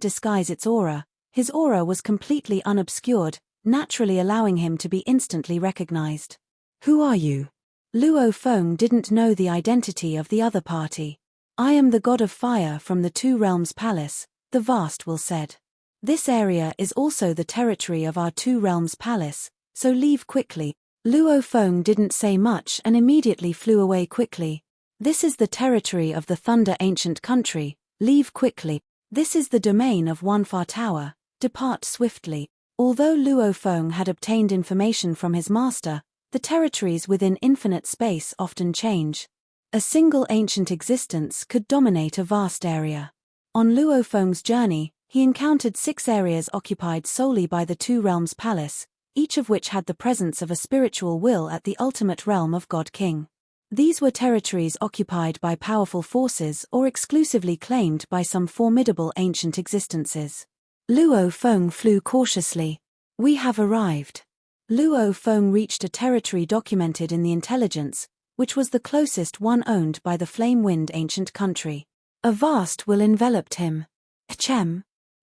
Speaker 1: disguise its aura. His aura was completely unobscured, naturally allowing him to be instantly recognized. Who are you? Luo Feng didn't know the identity of the other party. I am the god of fire from the Two Realms Palace, the vast will said. This area is also the territory of our Two Realms Palace, so leave quickly. Luo Feng didn't say much and immediately flew away quickly. This is the territory of the Thunder Ancient Country, leave quickly. This is the domain of One Far Tower, depart swiftly. Although Luo Feng had obtained information from his master, the territories within infinite space often change. A single ancient existence could dominate a vast area. On Luo Feng's journey, he encountered 6 areas occupied solely by the Two Realms Palace, each of which had the presence of a spiritual will at the ultimate realm of God King. These were territories occupied by powerful forces or exclusively claimed by some formidable ancient existences. Luo Feng flew cautiously. We have arrived. Luo Feng reached a territory documented in the intelligence, which was the closest one owned by the flame-wind ancient country. A vast will enveloped him. Achem.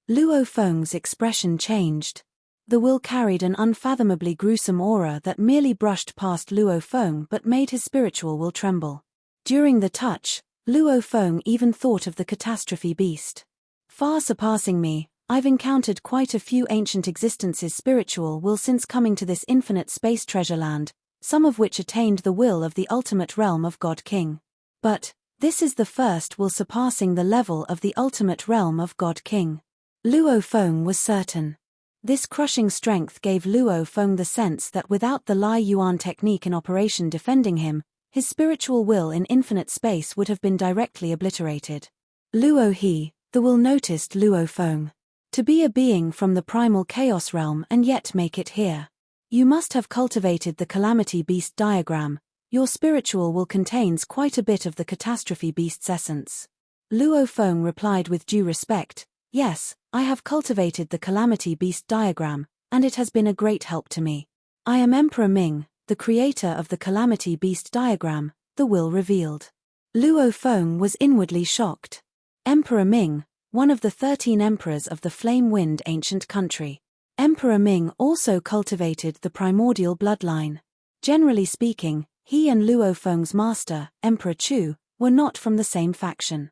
Speaker 1: Luo Feng's expression changed. The will carried an unfathomably gruesome aura that merely brushed past Luo Feng but made his spiritual will tremble. During the touch, Luo Feng even thought of the catastrophe beast. Far surpassing me, I've encountered quite a few ancient existences' spiritual will since coming to this infinite space treasure land, some of which attained the will of the ultimate realm of God King. But this is the first will surpassing the level of the ultimate realm of God King. Luo Feng was certain. This crushing strength gave Luo Feng the sense that without the Lai Yuan technique in operation defending him, his spiritual will in infinite space would have been directly obliterated. Luo He, the will noticed Luo Feng. To be a being from the primal chaos realm and yet make it here. You must have cultivated the Calamity Beast diagram. Your spiritual will contains quite a bit of the catastrophe beast's essence. Luo Feng replied with due respect, yes, I have cultivated the Calamity Beast diagram, and it has been a great help to me. I am Emperor Ming, the creator of the Calamity Beast diagram, the will revealed. Luo Feng was inwardly shocked. Emperor Ming, one of the 13 emperors of the flame-wind ancient country. Emperor Ming also cultivated the primordial bloodline. Generally speaking, he and Luo Feng's master, Emperor Chu, were not from the same faction.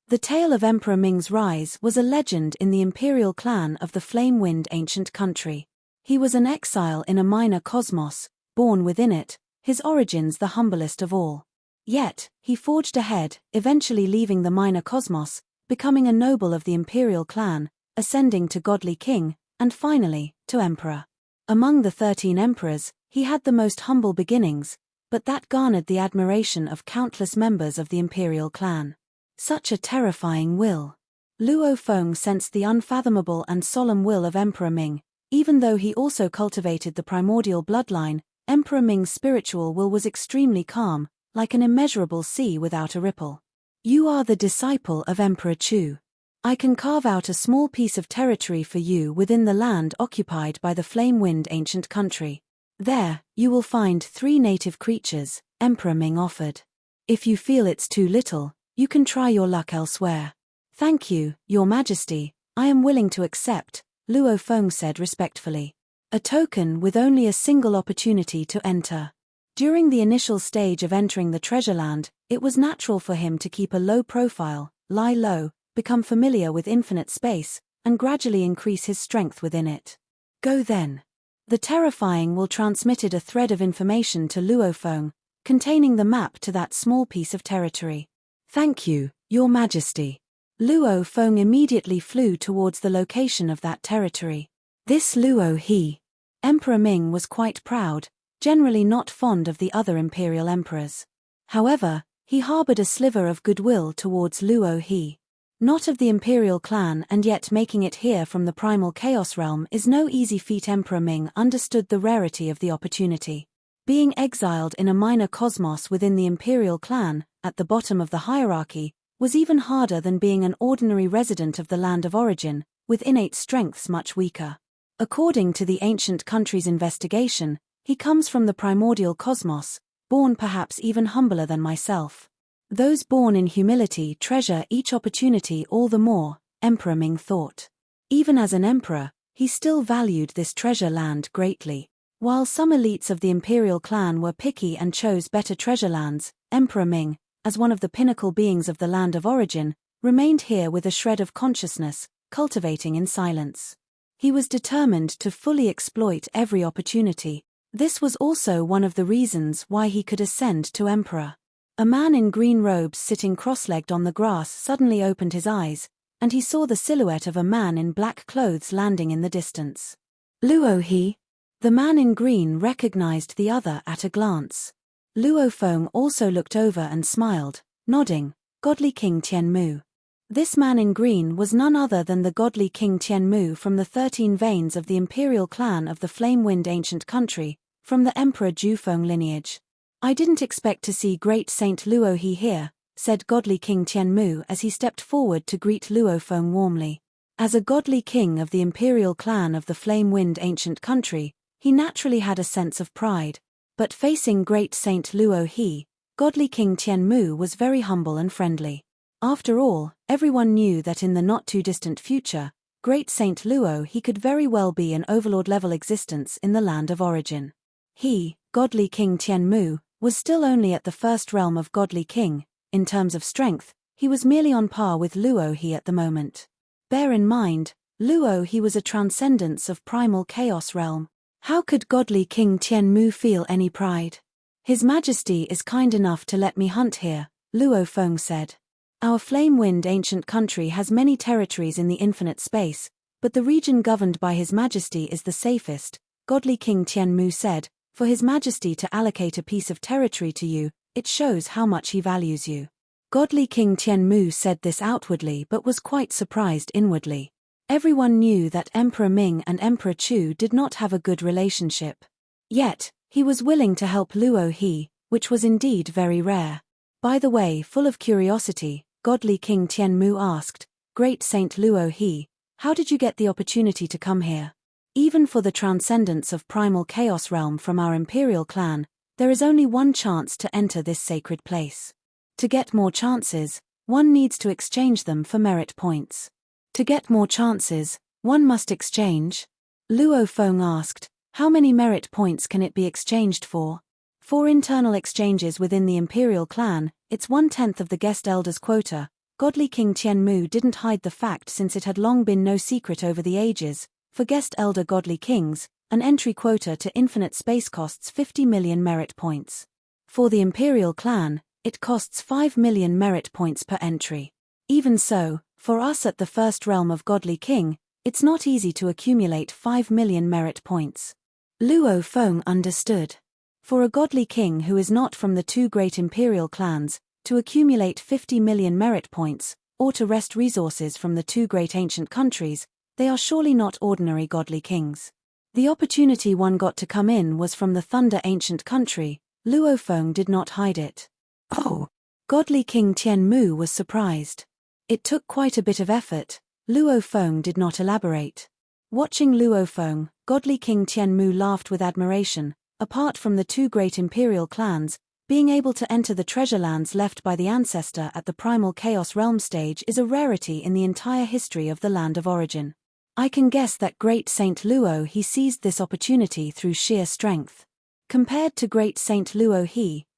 Speaker 1: The tale of Emperor Ming's rise was a legend in the imperial clan of the flame-wind ancient country. He was an exile in a minor cosmos, born within it, his origins the humblest of all. Yet, he forged ahead, eventually leaving the minor cosmos, becoming a noble of the imperial clan, ascending to godly king, and finally, to emperor. Among the 13 emperors, he had the most humble beginnings, but that garnered the admiration of countless members of the imperial clan. Such a terrifying will. Luo Feng sensed the unfathomable and solemn will of Emperor Ming. Even though he also cultivated the primordial bloodline, Emperor Ming's spiritual will was extremely calm, like an immeasurable sea without a ripple. You are the disciple of Emperor Chu. I can carve out a small piece of territory for you within the land occupied by the flame-wind ancient country. There, you will find 3 native creatures, Emperor Ming offered. If you feel it's too little, you can try your luck elsewhere. Thank you, Your Majesty, I am willing to accept, Luo Feng said respectfully. A token with only a single opportunity to enter. During the initial stage of entering the treasure land, it was natural for him to keep a low profile, lie low, become familiar with infinite space, and gradually increase his strength within it. Go then. The terrifying will transmitted a thread of information to Luo Feng, containing the map to that small piece of territory. Thank you, Your Majesty. Luo Feng immediately flew towards the location of that territory. This Luo He. Emperor Ming was quite proud, generally not fond of the other imperial emperors. However, he harbored a sliver of goodwill towards Luo He. Not of the imperial clan, and yet making it here from the primal chaos realm is no easy feat. Emperor Ming understood the rarity of the opportunity. Being exiled in a minor cosmos within the imperial clan, at the bottom of the hierarchy, was even harder than being an ordinary resident of the land of origin, with innate strengths much weaker. According to the ancient country's investigation, he comes from the primordial cosmos, born perhaps even humbler than myself. Those born in humility treasure each opportunity all the more, Emperor Ming thought. Even as an emperor, he still valued this treasure land greatly. While some elites of the imperial clan were picky and chose better treasure lands, Emperor Ming, as one of the pinnacle beings of the land of origin, remained here with a shred of consciousness, cultivating in silence. He was determined to fully exploit every opportunity. This was also one of the reasons why he could ascend to emperor. A man in green robes sitting cross-legged on the grass suddenly opened his eyes, and he saw the silhouette of a man in black clothes landing in the distance. Luo He. The man in green recognized the other at a glance. Luo Feng also looked over and smiled, nodding, Godly King Tianmu. This man in green was none other than the godly King Tianmu from the 13 veins of the imperial clan of the flame-wind ancient country, from the Emperor Jufeng lineage. I didn't expect to see great Saint Luo He here, said godly King Tianmu as he stepped forward to greet Luo Feng warmly. As a godly king of the imperial clan of the flame-wind ancient country, he naturally had a sense of pride. But facing great Saint Luo He, godly King Tianmu was very humble and friendly. After all, everyone knew that in the not-too-distant future, great Saint Luo He could very well be an overlord-level existence in the land of origin. He, godly King Tianmu, was still only at the first realm of godly king. In terms of strength, he was merely on par with Luo He at the moment. Bear in mind, Luo He was a transcendence of primal chaos realm. How could godly King Tianmu feel any pride? His Majesty is kind enough to let me hunt here, Luo Feng said. Our flame-wind ancient country has many territories in the infinite space, but the region governed by His Majesty is the safest, godly King Tianmu said. For His Majesty to allocate a piece of territory to you, it shows how much he values you. Godly King Tianmu said this outwardly but was quite surprised inwardly. Everyone knew that Emperor Ming and Emperor Chu did not have a good relationship. Yet, he was willing to help Luo He, which was indeed very rare. By the way, full of curiosity, godly King Tianmu asked, Great Saint Luo He, how did you get the opportunity to come here? Even for the transcendence of primal chaos realm from our imperial clan, there is only one chance to enter this sacred place. To get more chances, one needs to exchange them for merit points. To get more chances, one must exchange? Luo Feng asked. How many merit points can it be exchanged for? 4 internal exchanges within the imperial clan, it's 1/10 of the guest elder's quota. Godly King Tianmu didn't hide the fact since it had long been no secret over the ages. For guest elder godly kings, an entry quota to infinite space costs 50 million merit points. For the imperial clan, it costs 5 million merit points per entry. Even so, for us at the first realm of Godly King, it's not easy to accumulate 5 million merit points. Luo Feng understood. For a Godly King who is not from the 2 great imperial clans, to accumulate 50 million merit points, or to wrest resources from the 2 great ancient countries, they are surely not ordinary Godly Kings. The opportunity one got to come in was from the Thunder ancient country. Luo Feng did not hide it. Oh! Godly King Tianmu was surprised. It took quite a bit of effort. Luo Feng did not elaborate. Watching Luo Feng, Godly King Tianmu laughed with admiration. Apart from the 2 great imperial clans, being able to enter the treasure lands left by the ancestor at the primal chaos realm stage is a rarity in the entire history of the land of origin. I can guess that great Saint Luo he seized this opportunity through sheer strength. Compared to great Saint Luo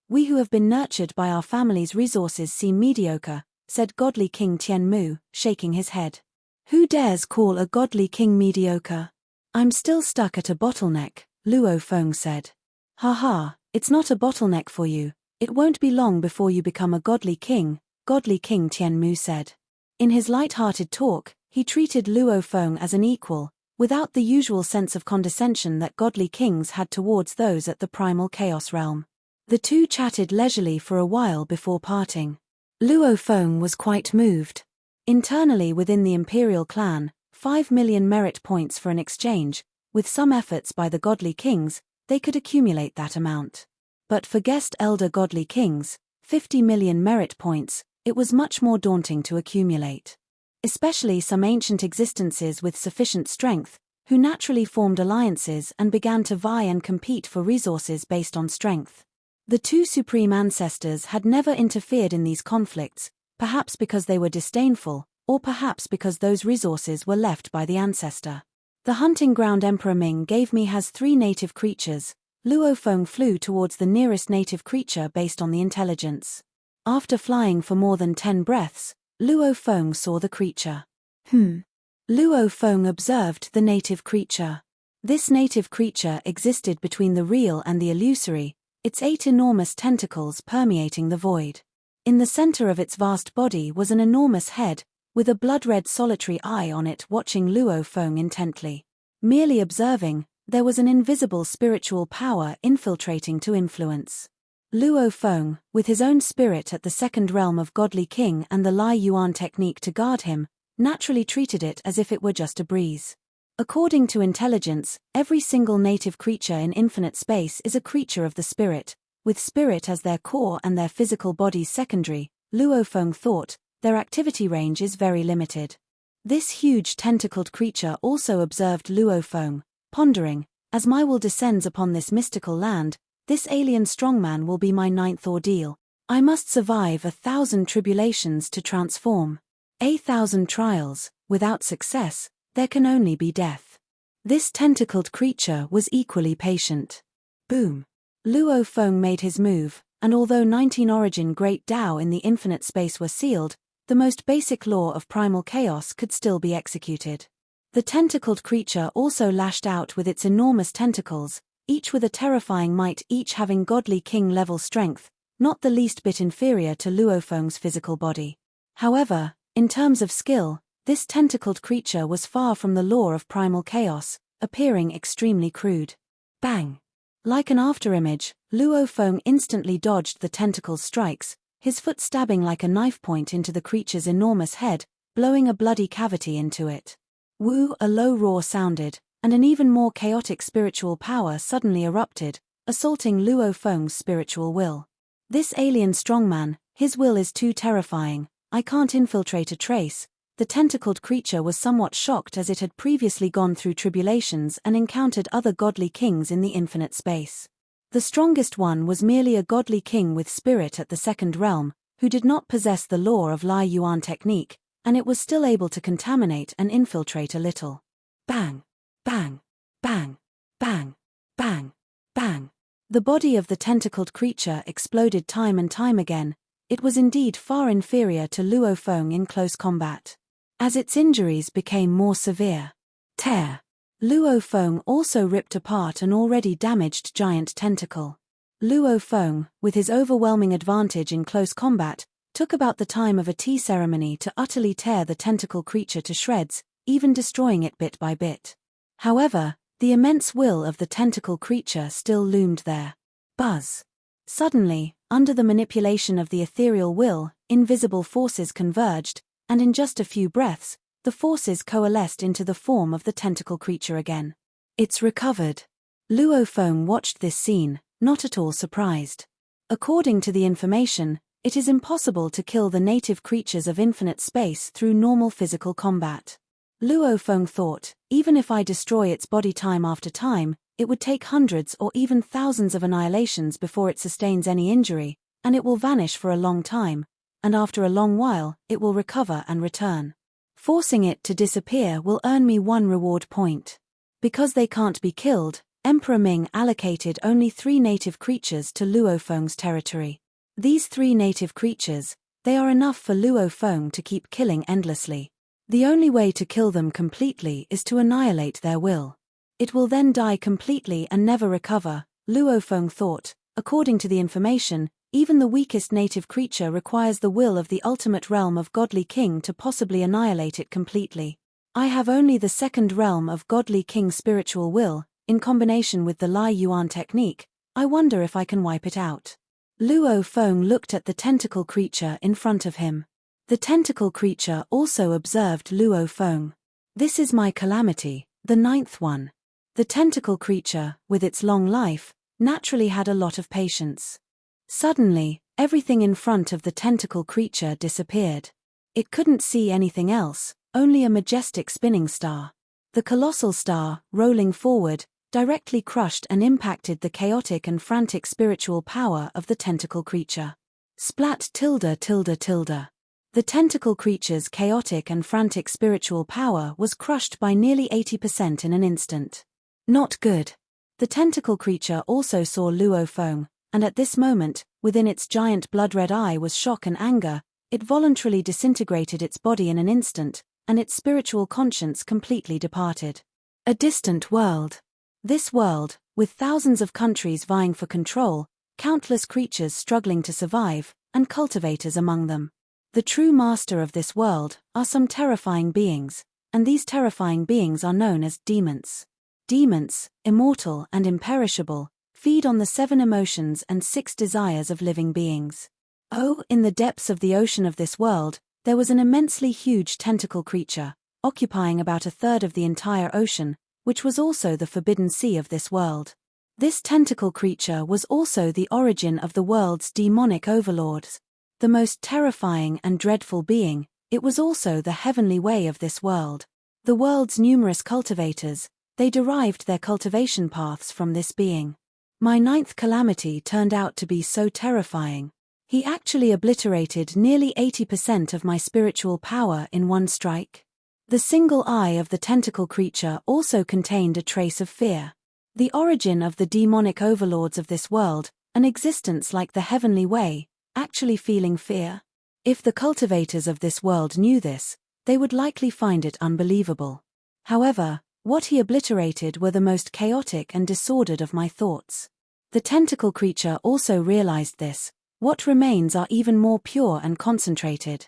Speaker 1: we who have been nurtured by our family's resources seem mediocre, said Godly King Tianmu, shaking his head. Who dares call a Godly King mediocre? I'm still stuck at a bottleneck, Luo Feng said. Haha, it's not a bottleneck for you. It won't be long before you become a Godly King, Godly King Tianmu said. In his light-hearted talk, he treated Luo Feng as an equal, without the usual sense of condescension that Godly Kings had towards those at the primal chaos realm. The two chatted leisurely for a while before parting. Luo Feng was quite moved. Internally within the imperial clan, 5 million merit points for an exchange, with some efforts by the Godly Kings, they could accumulate that amount. But for guest elder Godly Kings, 50 million merit points, it was much more daunting to accumulate. Especially some ancient existences with sufficient strength, who naturally formed alliances and began to vie and compete for resources based on strength. The 2 supreme ancestors had never interfered in these conflicts, perhaps because they were disdainful, or perhaps because those resources were left by the ancestor. The hunting ground Emperor Ming gave me has 3 native creatures. Luo Feng flew towards the nearest native creature based on the intelligence. After flying for more than 10 breaths, Luo Feng saw the creature. Luo Feng observed the native creature. This native creature existed between the real and the illusory, its 8 enormous tentacles permeating the void. In the center of its vast body was an enormous head, with a blood-red solitary eye on it watching Luo Feng intently. Merely observing, there was an invisible spiritual power infiltrating to influence. Luo Feng, with his own spirit at the second realm of Godly King and the Lai Yuan technique to guard him, naturally treated it as if it were just a breeze. According to intelligence, every single native creature in infinite space is a creature of the spirit, with spirit as their core and their physical bodies secondary. Luo Feng thought, their activity range is very limited. This huge tentacled creature also observed Luo Feng, pondering, as my will descends upon this mystical land, this alien strongman will be my 9th ordeal. I must survive 1,000 tribulations to transform. 1,000 trials, without success, there can only be death. This tentacled creature was equally patient. Boom. Luo Feng made his move, and although 19 origin Great Tao in the infinite space were sealed, the most basic law of primal chaos could still be executed. The tentacled creature also lashed out with its enormous tentacles, each with a terrifying might, each having Godly King level strength, not the least bit inferior to Luo Feng's physical body. However, in terms of skill, this tentacled creature was far from the law of primal chaos, appearing extremely crude. Bang! Like an afterimage, Luo Feng instantly dodged the tentacle's strikes, his foot stabbing like a knife point into the creature's enormous head, blowing a bloody cavity into it. Woo! A low roar sounded, and an even more chaotic spiritual power suddenly erupted, assaulting Luo Feng's spiritual will. This alien strongman, his will is too terrifying, I can't infiltrate a trace. The tentacled creature was somewhat shocked as it had previously gone through tribulations and encountered other Godly Kings in the infinite space. The strongest one was merely a Godly King with spirit at the second realm, who did not possess the law of Lai Yuan technique, and it was still able to contaminate and infiltrate a little. Bang! Bang! Bang! Bang! Bang! Bang! The body of the tentacled creature exploded time and time again. It was indeed far inferior to Luo Feng in close combat. As its injuries became more severe. Tear! Luo Feng also ripped apart an already damaged giant tentacle. Luo Feng, with his overwhelming advantage in close combat, took about the time of a tea ceremony to utterly tear the tentacle creature to shreds, even destroying it bit by bit. However, the immense will of the tentacle creature still loomed there. Buzz! Suddenly, under the manipulation of the ethereal will, invisible forces converged, and in just a few breaths, the forces coalesced into the form of the tentacle creature again. It's recovered. Luo Feng watched this scene, not at all surprised. According to the information, it is impossible to kill the native creatures of infinite space through normal physical combat. Luo Feng thought, even if I destroy its body time after time, it would take hundreds or even thousands of annihilations before it sustains any injury, and it will vanish for a long time, and after a long while, it will recover and return. Forcing it to disappear will earn me 1 reward point. Because they can't be killed, Emperor Ming allocated only 3 native creatures to Luo Feng's territory. These 3 native creatures, they are enough for Luo Feng to keep killing endlessly. The only way to kill them completely is to annihilate their will. It will then die completely and never recover, Luo Feng thought. According to the information, even the weakest native creature requires the will of the ultimate realm of Godly King to possibly annihilate it completely. I have only the 2nd realm of Godly King spiritual will. In combination with the Lai Yuan technique, I wonder if I can wipe it out. Luo Feng looked at the tentacle creature in front of him. The tentacle creature also observed Luo Feng. This is my Calamity, the 9th one. The tentacle creature, with its long life, naturally had a lot of patience. Suddenly, everything in front of the tentacle creature disappeared. It couldn't see anything else, only a majestic spinning star. The colossal star, rolling forward, directly crushed and impacted the chaotic and frantic spiritual power of the tentacle creature. Splat tilde tilde tilde. The tentacle creature's chaotic and frantic spiritual power was crushed by nearly 80% in an instant. Not good. The tentacle creature also saw Luo Feng, and at this moment, within its giant blood-red eye was shock and anger. It voluntarily disintegrated its body in an instant, and its spiritual conscience completely departed. A distant world. This world, with thousands of countries vying for control, countless creatures struggling to survive, and cultivators among them. The true master of this world are some terrifying beings, and these terrifying beings are known as demons. Demons, immortal and imperishable, feed on the 7 emotions and 6 desires of living beings. Oh, in the depths of the ocean of this world, there was an immensely huge tentacle creature, occupying about 1/3 of the entire ocean, which was also the forbidden sea of this world. This tentacle creature was also the origin of the world's demonic overlords. The most terrifying and dreadful being, it was also the heavenly way of this world. The world's numerous cultivators, they derived their cultivation paths from this being. My 9th Calamity turned out to be so terrifying. He actually obliterated nearly 80% of my spiritual power in one strike. The single eye of the tentacle creature also contained a trace of fear. The origin of the demonic overlords of this world, an existence like the heavenly way, actually feeling fear. If the cultivators of this world knew this, they would likely find it unbelievable. However, what he obliterated were the most chaotic and disordered of my thoughts. The tentacle creature also realized this. What remains are even more pure and concentrated.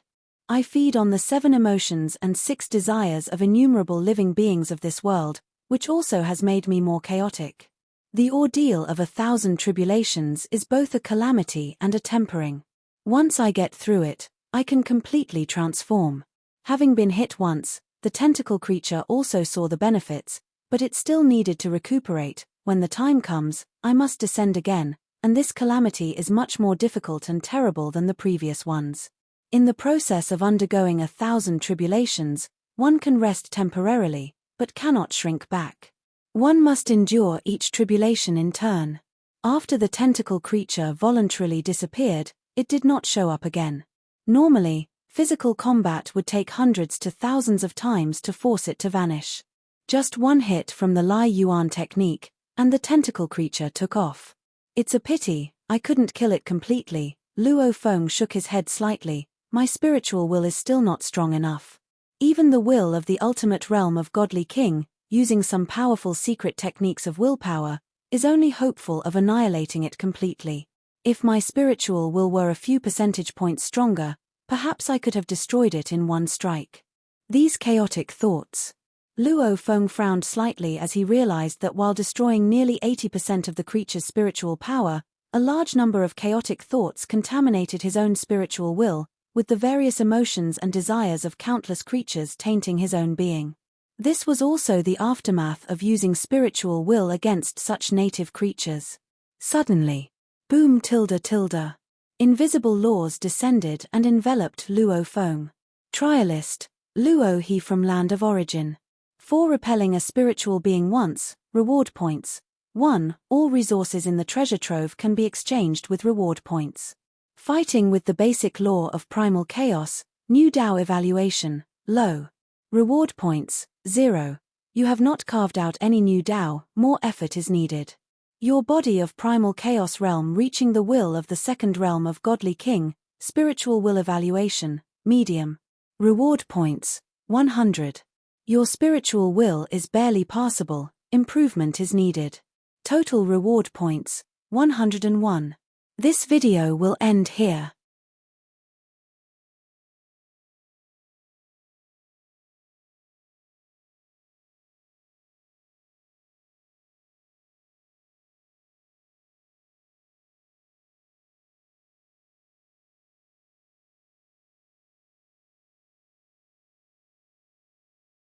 Speaker 1: I feed on the 7 emotions and 6 desires of innumerable living beings of this world, which also has made me more chaotic. The ordeal of 1,000 tribulations is both a calamity and a tempering. Once I get through it, I can completely transform. Having been hit once, the tentacle creature also saw the benefits, but it still needed to recuperate. When the time comes, I must descend again, and this calamity is much more difficult and terrible than the previous ones. In the process of undergoing 1,000 tribulations, one can rest temporarily, but cannot shrink back. One must endure each tribulation in turn. After the tentacle creature voluntarily disappeared, it did not show up again. Normally, Physical combat would take hundreds to thousands of times to force it to vanish. Just one hit from the Lai Yuan technique, and the tentacle creature took off. It's a pity, I couldn't kill it completely. Luo Feng shook his head slightly. My spiritual will is still not strong enough. Even the will of the ultimate realm of Godly King, using some powerful secret techniques of willpower, is only hopeful of annihilating it completely. If my spiritual will were a few percentage points stronger, perhaps I could have destroyed it in one strike. These chaotic thoughts. Luo Feng frowned slightly as he realized that while destroying nearly 80% of the creature's spiritual power, a large number of chaotic thoughts contaminated his own spiritual will, with the various emotions and desires of countless creatures tainting his own being. This was also the aftermath of using spiritual will against such native creatures. Suddenly, boom tilde tilde. Invisible laws descended and enveloped Luo Feng. Trialist, Luo He from Land of Origin. For repelling a spiritual being once, reward points. 1. All resources in the treasure trove can be exchanged with reward points. Fighting with the basic law of primal chaos, new Dao evaluation, low. Reward points, 0. You have not carved out any new Dao, more effort is needed. Your body of primal chaos realm reaching the will of the second realm of Godly King, spiritual will evaluation, medium. Reward points, 100. Your spiritual will is barely passable, improvement is needed. Total reward points, 101. This video will end here.